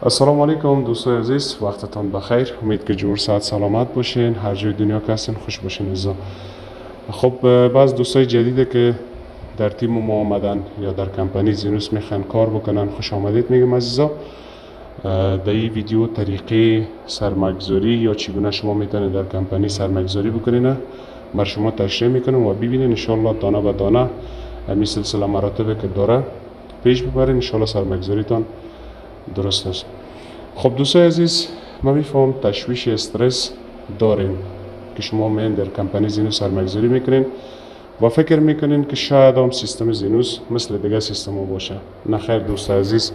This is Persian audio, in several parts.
السلام علیکم دوستای عزیز، وقتتان بخیر. امید که جور ساعت سلامت باشین، هر جای دنیا که هستین خوش باشین عزیزا. خب بعض دوستای جدیده که در تیم ما آمدن یا در کمپانی زینوس میخوان کار بکنن، خوش آمدید میگم عزیزا. در این ویدیو طریقه سرمایه‌گذاری یا چگونه شما میتونید در کمپانی سرمایه‌گذاری بکنین بر شما تشریح میکنم و ببینین ان شاء الله دانه به دانه همین سلسله مراتبی که داره پیش ببرین، ان شاء الله سرمایه‌گذاریتان درست است. خب دوستای عزیز، ما میفهم تشویش استرس دارین که شما میان در کمپانی زینوس سرمایه‌گذاری میکنین و فکر میکنین که شاید هم سیستم زینوس مثل دیگه سیستم ها باشه. نه خیر دوستای عزیز،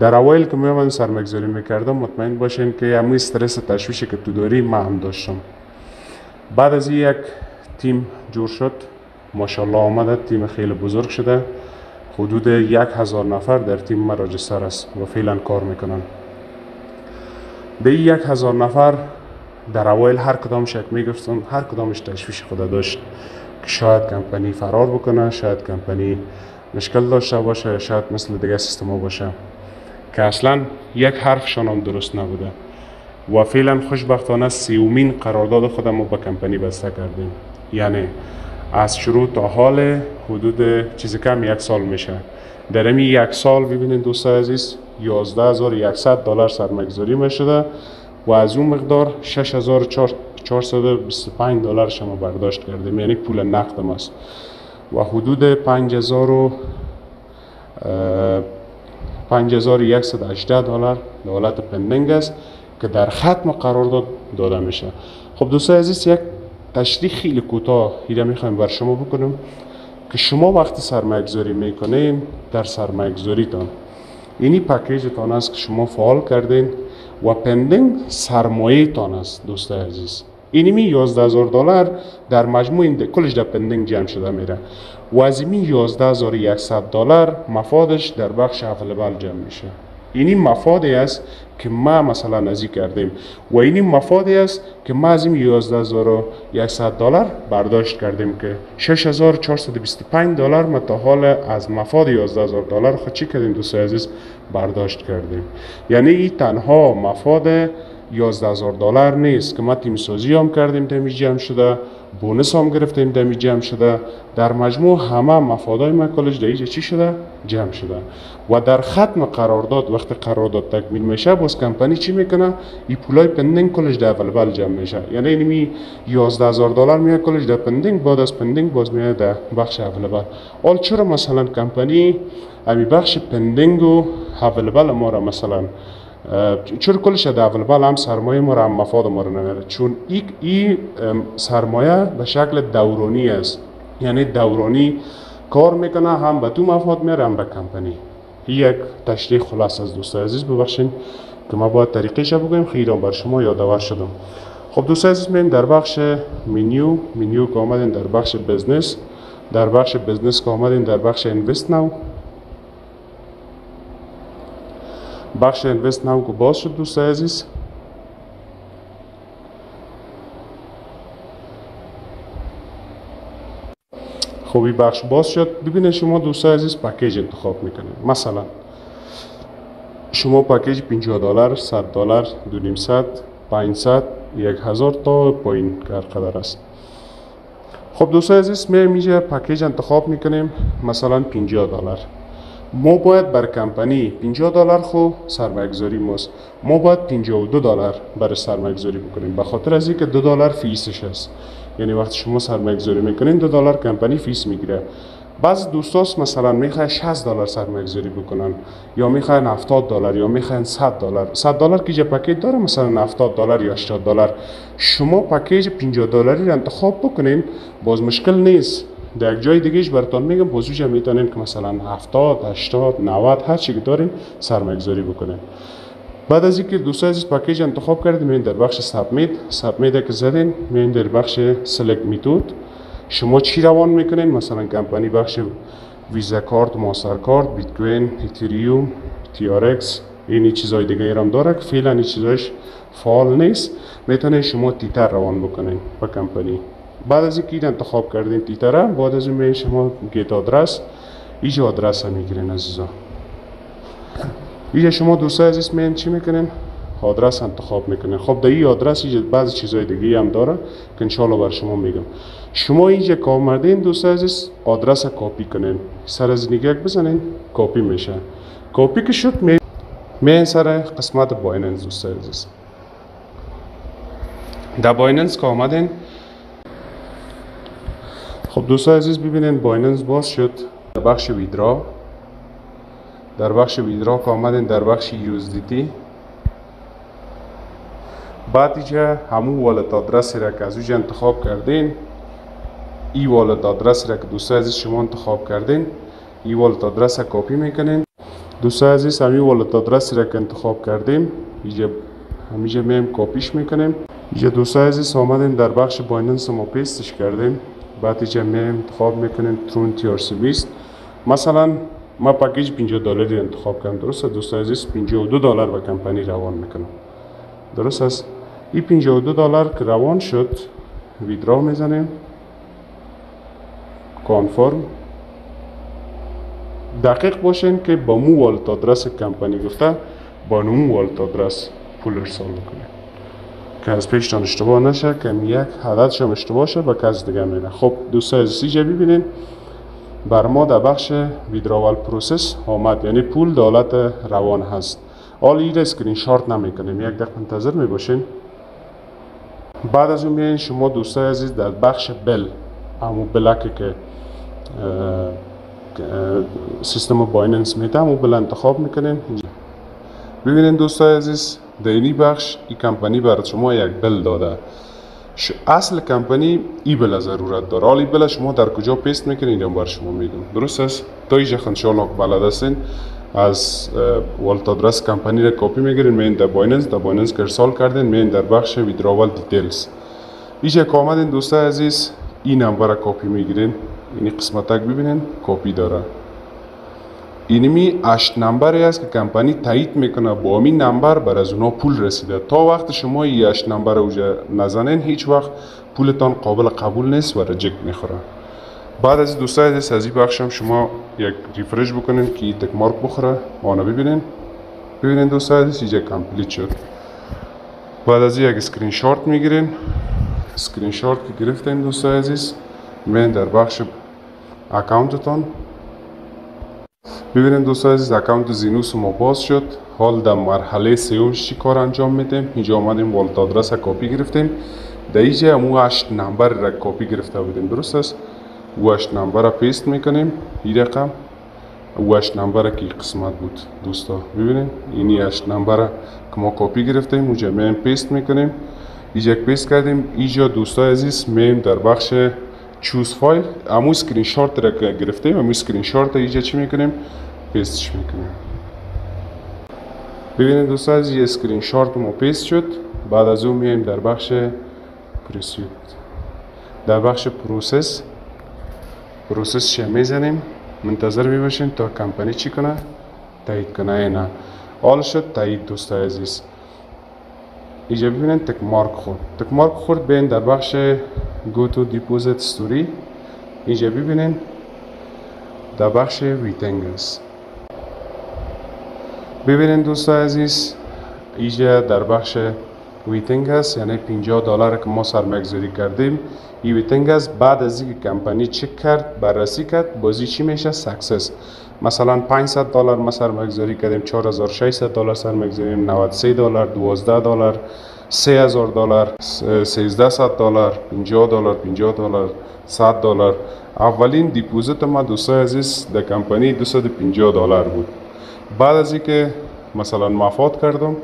در اوایل که من سرمایه‌گذاری میکردم مطمئن باشین که همین استرس تشویشی که تو داری من هم داشتم. بعد از یک تیم جور شد، ماشاءالله آمده، تیم خیلی بزرگ شده، حدود 1000 نفر در تیم ما راجستر است و فعلا کار میکنن. به این 1000 نفر در اوایل هر کدامش یک میگفتن، هر کدامش تشویش خود داشت که شاید کمپانی فرار بکنه، شاید کمپانی مشکل داشته باشه، شاید مثل دیگه سیستم ها باشه که اصلا یک حرفشان هم درست نبوده. و فعلا خوشبختانه 30مین قرارداد خودم ما با کمپانی بسته کردیم. یعنی از شروع تا حال حدود چیز کم یک سال میشه. در این یک سال ببینید دوستای عزیز 11100 دلار سرمایه‌گذاری میشده و از اون مقدار 6425 دلار شما برداشت کردیم، یعنی پول نقدم است و حدود 5118 دلار دولت پندینگ است که در ختم قرارداد داده میشه. خب دوستای عزیز، یک تشریح خیلی کوتاه ایده میخوایم بر شما بکنم که شما وقتی سرمایه‌گذاری میکنین در سرمایه‌گذاریتان اینی پکیجتان است که شما فعال کردین و پندینگ سرمایه تان است. دوستای عزیز، اینی 11000 دلار در مجموع این کلش در پندینگ جمع شده میره و از این 11100 دلار مفادش در بخش اولیبل جمع میشه. اینی مفادی است که ما مثلا ازی کردیم و اینی مفادی است که ما از این 11100 دلار برداشت کردیم که 6425 دلار ما تا حال از مفاد 11000 دلار خود چی کردیم دوستای عزیز برداشت کردیم. یعنی این تنها مفاد 11000 دلار نیست که ما تیم سازی هم کردیم دمی جمع شده، بونس هم گرفتیم دمی جمع شده، در مجموع همه مفادای ما کلش در اینجا چی شده جمع شده و در ختم قرارداد وقتی قرارداد تکمیل میشه باز کمپانی چی میکنه؟ این پولای پندینگ کلش در اولیبل جمع میشه. یعنی اینمی 11000 دلار میاد کلش در پندینگ، بعد از پندینگ باز میاد در بخش اولیبل. حال چرا مثلا کمپانی امی بخش پندینگ و اولیبل ما را مثلا چرا کلش در اولیبل هم سرمایه ما را هم مفاد ما را نمیاره؟ چون این سرمایه به شکل دورانی است، یعنی دورانی کار میکنه، هم به تو مفاد میاره هم به کمپانی. یک تشریح خلاص از دوستای عزیز، ببخشید که ما باید طریقش بگویم، خیلی بر شما یادآور شدم. خب دوستای عزیز، من در بخش منیو که آمدین در بخش بزنس، در بخش بزنس که آمدین در بخش اینوست ناو، بخش اینوست ناو که باز شد دوستای عزیز، خب این بخش باز شد. ببینید شما دوستای عزیز پکیج انتخاب میکنید. مثلا شما پکیج 50 دلار، 100 دلار، 2500، 500، 1000 تا پایین که هر قدر است. خب دوستای عزیز، ما اینجا پکیج انتخاب میکنیم. مثلا 50 دلار ما باید بر کمپانی 50 دلار خو سرمایه‌گذاری ماست، ما باید 52 دلار برای سرمایه‌گذاری بکنیم به خاطر از اینکه 2 دلار فیسش است. یعنی وقتی شما سرمایه‌گذاری میکنین 2 دلار کمپانی فیس میگیره. بعض دوستاست مثلا میخواد 60 دلار سرمایه‌گذاری بکنن یا میخوان 70 دلار یا میخوان 100 دلار. 100 دلار که جا پکیج داره مثلا 70 دلار یا 80 دلار. شما پکیج 50 دلاری رو انتخاب بکنین، باز مشکل نیست. در یک جای دیگهش براتون میگم بازوجا میتونین که مثلا 70 80 90 هر چی که دارین سرمایه‌گذاری بکنین. بعد از اینکه دوستای عزیز پکیج انتخاب کردیم، میین در بخش سابمیت که زدین، میین در بخش سلکت میتود، شما چی روان میکنین؟ مثلا کمپانی بخش ویزا کارت، ماستر کارت، بیت کوین، اتریوم، تی آر ایکس، این چیزای دیگه هم داره که فعلا این چیزاش فعال نیست. میتونین شما تیتر روان بکنین با کمپانی. بعد از اینکه انتخاب کردین تیتر، بعد از اون شما گیت آدرس، اینجا آدرس هم میگیرین عزیزا. اینجا شما دوستای عزیز میان چی میکنین؟ آدرس انتخاب میکنین. خب در این آدرس اینجا بعضی چیزای دیگه هم داره که انشالله بر شما میگم. شما اینجا که آمدین دوستای عزیز آدرس کپی کنین، سر از این یک بزنین کپی میشه. کپی که شد میان سر قسمت بایننس دوستای عزیز. در بایننس که آمدین، خب دوستای عزیز ببینین بایننس باز شد. در بخش ویدرا، در بخش ویدرا که آمدین در بخش USDT، بعد اینجا همون والت آدرسی را که از اینجا انتخاب کردین، این والت آدرسی را که دوستای عزیز شما انتخاب کردین، این والت آدرس را کپی میکنین. دوستای عزیز همین والت آدرسی را که انتخاب کردیم اینجا میم کپیش میکنیم. اینجا دوستای عزیز آمدین در بخش بایننس ما پیستش کردیم. بعد اینجا میم انتخاب میکنیم ترون TRC20. مثلا ما پکیج $50 انتخاب کردم، درست است دوستای عزیز؟ $52 به کمپانی روان میکنم، درست است؟ این $52 که روان شد ویدرا میزنیم، کانفرم. دقیق باشین که با مو والت آدرس کمپانی گفته با مو والت آدرس پول ارسال میکنیم که از پیشتان اشتباه نشه، که یک عددش هم اشتباه شه به کس دیگه میره. خب دوستای عزیز اینجا ببینین بر ما در بخش ویدراول پروسس آمد، یعنی پول دولت روان هست. حالا این اسکرین شات نمیکنیم، یک دقیقه منتظر میباشین. بعد از اون میایین شما دوستای عزیز در بخش بل، همون بلکی که سیستم بایننس میده همون بل انتخاب میکنین. ببینین دوستای عزیز در این بخش این کمپانی برای شما یک بل داده. اصل کمپانی ای بل ضرورت داره. حالا ای بل شما در کجا پیست میکنین اینو بر شما میگم، درست است؟ تا اینجا انشاءالله بلد هستین از والت آدرس کمپانی را کپی میگیرین، میین در بایننس که ارسال کردین، میین در بخش ویدراول دیتیلز. اینجا که آمدین دوستای عزیز این نمبر را کپی میگیرین، این قسمت تک ببینین کپی داره. اینمی 8 نمبری است که کمپانی تایید میکنه با این نمبر بر از اونا پول رسیده. تا وقت شما این 8 نمبر اوجا نزنین هیچ وقت پولتان قابل قبول نیست و ریجکت میخوره. بعد از دوستای عزیز از این بخش هم شما یک ریفرش بکنین که این تک مارک بخوره. آنها ببینین دوستای عزیز اینجا کامپلیت شد. بعد از یک اسکرین شات میگیرین. اسکرین شات که گرفتین دوستای عزیز من در بخش اکاونتتان ببینید دوستان عزیز اکاونت زینوس ما باز شد. حال در مرحله سوم چی کار انجام میدیم؟ اینجا آمدیم والت آدرس کپی گرفتیم. در اینجا همون 8 نمبر را کپی گرفته بودیم، درست است؟ او 8 نمبر را پیست میکنیم. این رقم او 8 نمبر که قسمت بود دوستا، ببینید اینی 8 نمبر که ما کپی گرفتیم اونجا میم پیست میکنیم. اینجا پیست کردیم. اینجا دوستان عزیز میم در بخش چوز فایل همون اسکرین شات را که گرفتیم همون اسکرین شات اینجا چی میکنیم؟ پیستش میکنیم. ببینید دوستان عزیز یه اسکرین شات ما پیست شد. بعد از اون میایم در بخش پروسید، در بخش پروسس چه میزنیم، منتظر میباشیم تا کمپانی چی کنه؟ تایید کنه. نه حال شد تایید دوستان عزیز. اینجا ببینید تک مارک خورد بین در بخش go to deposit story. اینجا ببینید در بخش ویتنگز ببینید دوستان عزیز اینجا در بخش ویتنگز یعنی $50 که ما سرمایه‌گذاری کردیم. این ویتنگز بعد از اینکه کمپانی چک کرد بررسی کرد بازی چی میشه؟ سکسس. مثلا $500 ما سرمایه‌گذاری کردیم، $4600 سرمایه‌گذاری کردیم، $93 $12 $3000 $1300 $50 $100. اولین دیپوزیت ما دوستان عزیز در کمپانی $250 بود. بعد از اینکه مثلا مفاد کردم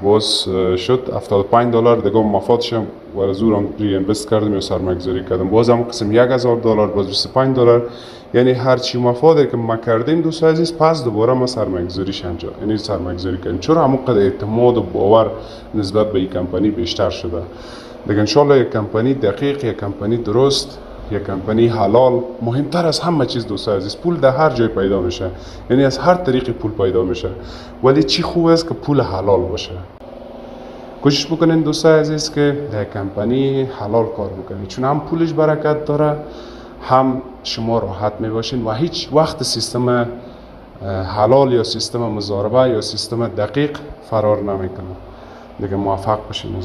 باز شد $75 دیگه مفاد شدم و زورم ری اینوست کردم یا سرمایه‌گذاری کردم باز هم قسم $1000 باز $25. یعنی هر چی مفادی که ما کردیم دوستان عزیز پس دوباره ما سرمایه‌گذاریش انجام یعنی سرمایه‌گذاری کردیم، چون همونقدر اعتماد و باور نسبت به این کمپانی بیشتر شده. دیگه ان شاء الله یک کمپانی دقیق، یک کمپانی درست، یک کمپانی حلال، مهمتر از همه چیز دوستان عزیز پول در هر جای پیدا میشه، یعنی از هر طریقی پول پیدا میشه، ولی چی خوب است که پول حلال باشه. کوشش بکنین دوستان عزیز که در کمپانی حلال کار بکنید، چون هم پولش برکت داره هم شما راحت میباشین و هیچ وقت سیستم حلال یا سیستم مضاربه یا سیستم دقیق فرار نمیکنه. دیگه موفق باشین.